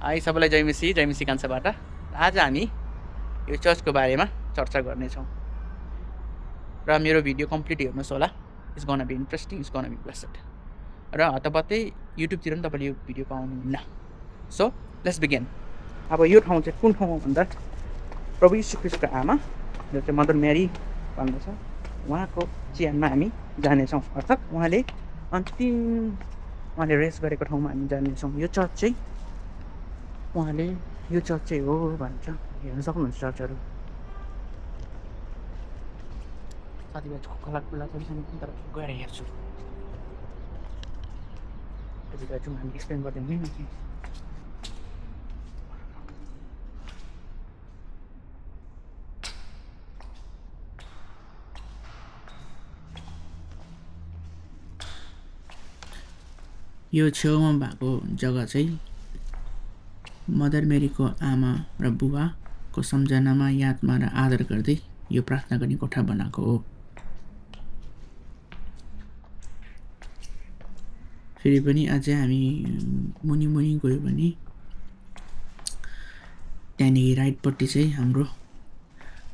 High सबैलाई जयमसी कान्छाबाट आज हामी यो चर्चको बारेमा चर्चा गर्नेछौँ र मेरो भिडियो कम्प्लिट हेर्नुहोस् होला। It's gonna be interesting, it's gonna be blessed. र हतपत्तै युट्युबतिर पनि तपाईँले यो भिडियो पाउनुहुन्न। So let's begin. अब यो ठाउँ चाहिँ कुन ठाउँ हो भन्दा प्रभु यीशु ख्रीष्टको आमा जो चाहिँ मदर मेरी भन्दछ, उहाँको चिहानमा हामी जानेछौँ। अर्थात् उहाँले रेस्ट गरेको ठाउँमा हामी जानेछौँ। यो चर्च चाहिँ उहाँले यो चर्च चाहिँ हो भन्छ। हेर्न सक्नुहुन्छ चर्चहरू। साथीभाइ खोला खुल्ला छ कि तर गएर हेर्छु। त्यति बेला चाहिँ हामी एक्सप्लेन गरिदिनु नि। यो छेउमा भएको जग्गा चाहिँ मदर मेरीको आमा र बुबाको सम्झनामा, यादमा र आदर गर्दै यो प्रार्थना गर्ने कोठा बनाएको हो। फेरि पनि अझै हामी मुनि गयो भने त्यहाँदेखि राइटपट्टि चाहिँ हाम्रो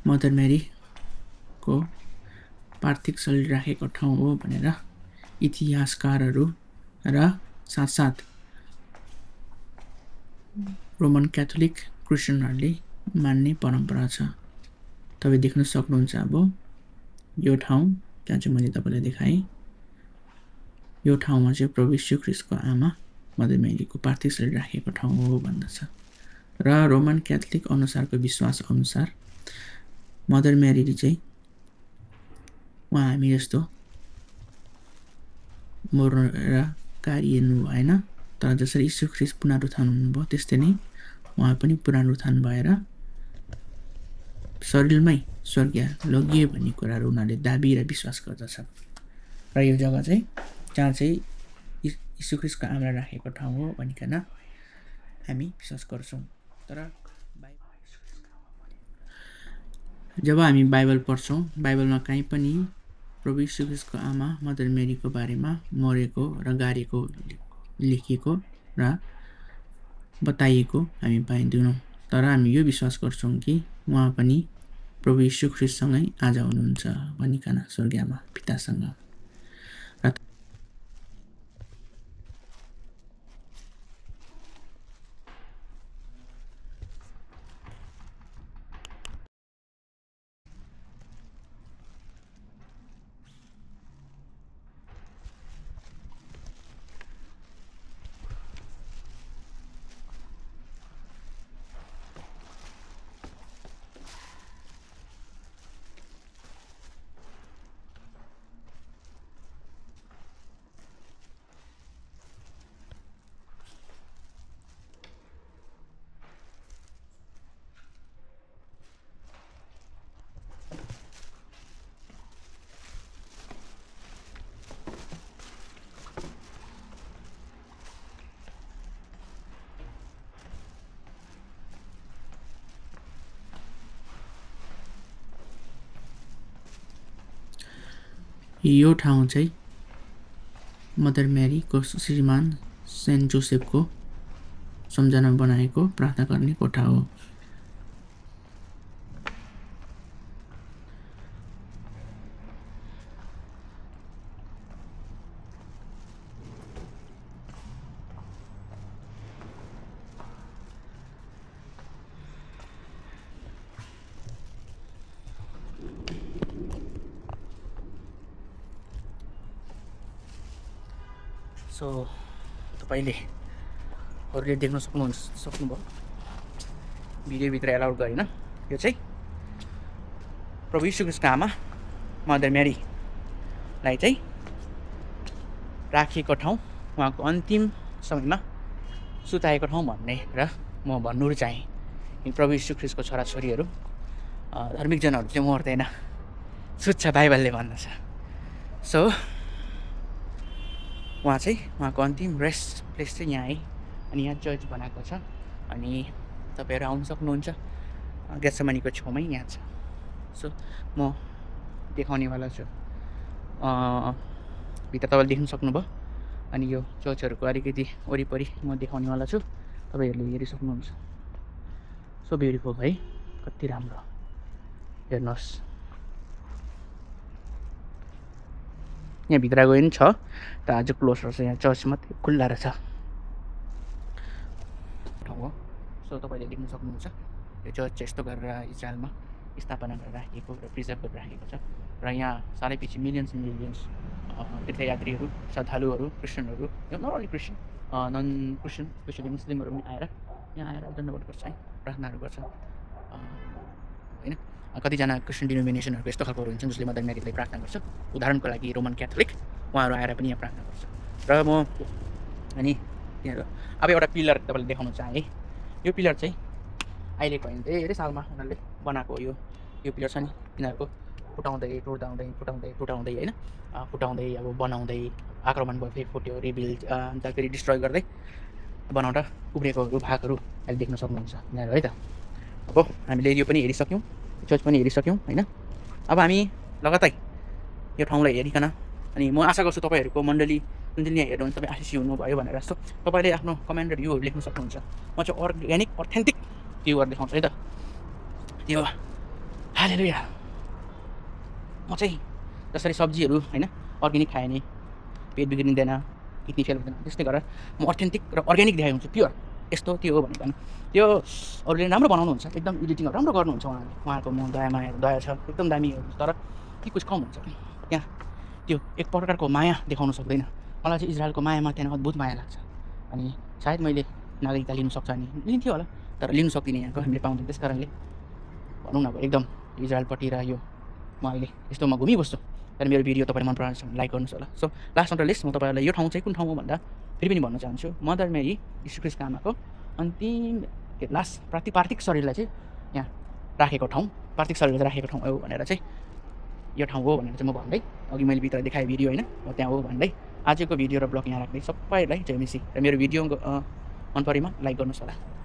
मदर मेरीको पार्थिव शरीर राखेको ठाउँ हो भनेर इतिहासकारहरू र साथसाथ रोमन क्याथोलिक क्रिस्चियनहरूले मान्ने परम्परा छ। तपाईँ देख्न सक्नुहुन्छ। अब यो ठाउँ त्यहाँ चाहिँ मैले तपाईँलाई देखाएँ। यो ठाउँमा चाहिँ प्रभु यीशु ख्रीष्टको आमा मदर मेरीको पार्थिव शरीर राखेको ठाउँ हो भन्दछ। र रोमन क्याथोलिक अनुसारको विश्वास अनुसार मदर मेरीले चाहिँ उहाँ हामी जस्तो मर्नु र गाडिनु भएन, तर जसरी यीशु ख्रीष्ट पुनरुत्थान हुनुभयो त्यस्तै नै उहाँ पनि पुनरुत्थान भएर शरीरमै स्वर्गीय लगियो भन्ने कुराहरू उनीहरूले दाबी र विश्वास गर्दछ। र यो जग्गा चाहिँ जहाँ चाहिँ यीशु ख्रीष्टको आमा राखेको ठाउँ हो भनिकन हामी विश्वास गर्छौँ। तर जब हामी बाइबल पढ्छौँ, बाइबलमा कहीँ पनि प्रभु यीशु ख्रीष्टको आमा मदर मेरीको बारेमा मरेको र गाडेको लेखिएको र बताइएको हामी पाइँदैनौँ। तर हामी यो विश्वास गर्छौँ कि उहाँ पनि प्रभु यीशु ख्रीष्टसँगै आज हुनुहुन्छ भनिकन स्वर्गीयमा पितासँग। यो ठाउँ चाहिँ मदर मेरीको श्रीमान सेन्ट जोसेफको सम्झना बनाएको प्रार्थना गर्ने कोठा हो। सो तपाईँले देख्न सक्नुभयो भिडियोभित्र एलाउड गरेन। यो चाहिँ प्रभु यीशु ख्रीष्टको आमा मदर मेरीलाई चाहिँ राखिएको ठाउँ, उहाँको अन्तिम समयमा सुताएको ठाउँ भन्ने र म भन्नु चाहेँ। प्रभु यीशु ख्रीष्टको छोराछोरीहरू धार्मिक जनहरू चाहिँ मर्दैन, सुत्छ बाइबलले भन्दछ। सो उहाँ चाहिँ उहाँको अन्तिम रेस्ट प्लेस चाहिँ यहाँ है। अनि यहाँ चर्च बनाएको छ। अनि तपाईँहरू आउनु सक्नुहुन्छ। गेत्सेमानीको छेउमै यहाँ छ। सो म देखाउनेवाला छु। भित्र तपाईँले देख्न सक्नुभयो। अनि यो चर्चहरूको अलिकति वरिपरि म देखाउनेवाला छु। तपाईँहरूले हेरिसक्नुहुन्छ सो ब्युटिफुल है कति राम्रो हेर्नुहोस् यहाँ भित्र गयो नि छ त आज क्लोज रहेछ यहाँ चर्च मात्रै खुल्ला रहेछ ठाउँ हो सो तपाईँले देख्न सक्नुहुन्छ यो चर्च चाहिँ यस्तो गरेर इजरायलमा स्थापना गरेर राखिएको र प्रिजर्भ गरेर राखेको छ र यहाँ सालैपछि मिलियन्स एन्ड मिलियन्स तीर्थयात्रीहरू श्रद्धालुहरू क्रिस्चियनहरू not only Christian non Christian especially मुस्लिमहरू पनि आएर यहाँ आएर दण्डवत गर्छ है प्रार्थनाहरू गर्छ होइन कतिजना क्रिस्चियन डिनोमिनेसनहरूको यस्तो खालको हुन्छ जसले मदर मेरीलाई प्रार्थना गर्छ उदाहरणको लागि रोमन क्याथोलिक उहाँहरू आएर पनि यहाँ प्रार्थना गर्छ र म अनि तिनीहरू अब एउटा पिलर तपाईँले देखाउन चाहेँ यो पिलर चाहिँ अहिलेको होइन धेरै सालमा उनीहरूले बनाएको यो पिलर छ नि तिनीहरूको फुटाउँदै फुटाउँदै होइन फुटाउँदै अब बनाउँदै आक्रमण भयो फेरि फुट्यो रिबिल्ड अन्त फेरि डिस्ट्रोय गर्दै बनाउँदा उब्रेकोहरू भागहरू अहिले देख्न सक्नुहुन्छ यिनीहरू है त अब हामीले यो पनि हेरिसक्यौँ चर्च पनि हेरिसक्यौँ होइन अब हामी लगातार यो ठाउँलाई हेरिकन अनि म आशा गर्छु तपाईँहरूको मण्डली जुन चाहिँ यहाँ हेर्नुहुन्छ तपाईँ आशिषी हुनुभयो भनेर जस्तो तपाईँले आफ्नो कमेन्ट र भ्यूहरू लेख्न सक्नुहुन्छ म चाहिँ अर्ग्यानिक अथेन्टिक भ्यूहरू देखाउँछु है त त्यो हालेलुया म चाहिँ जसरी सब्जीहरू होइन अर्ग्यानिक खायो भने पेट बिग्रिँदैन किडनी फेल हुँदैन त्यस्तै गरेर म अथेन्टिक र अर्ग्यानिक देखाएको हुन्छु प्योर यस्तो त्यो हो भनेर त्यो अरूले राम्रो बनाउनुहुन्छ एकदम एडिटिङहरू राम्रो गर्नुहुन्छ उहाँहरूको म दया छ एकदम दामी तर के कुछ कम हुन्छ त्यहाँ त्यो एक प्रकारको माया देखाउन सक्दैन मलाई चाहिँ इजरायलको मायामा त्यहाँ अद्भुत माया लाग्छ अनि सायद मैले नागरिकता लिनु सक्छ नि लिन्थ्यो होला तर लिनु सक्दिनँ यहाँको हामीले पाउँदैन त्यस कारणले भनौँ न अब एकदम इजरायलपट्टि र यो म अहिले यस्तोमा घुमिबस्छु तर मेरो भिडियो तपाईँले मन पराउनु छ भने लाइक गर्नुहोस् होला so last of the list म तपाईँहरूलाई यो ठाउँ चाहिँ कुन ठाउँ हो भन्दा फेरि पनि भन्न चाहन्छु मदर मेरी यीशु ख्रीष्टको आमाको अन्तिम लास्ट पार्थिव शरीरलाई चाहिँ यहाँ राखेको ठाउँ पार्थिव शरीरलाई राखेको ठाउँ हो भनेर चाहिँ यो ठाउँ हो भनेर चाहिँ म भन्दै अघि मैले भित्र देखाएँ भिडियो होइन म त्यहाँ हो भन्दै आजको भिडियो र ब्लग यहाँ राख्दै सबैलाई जय मसी र मेरो भिडियो मन परेमा लाइक गर्नुहोस् होला।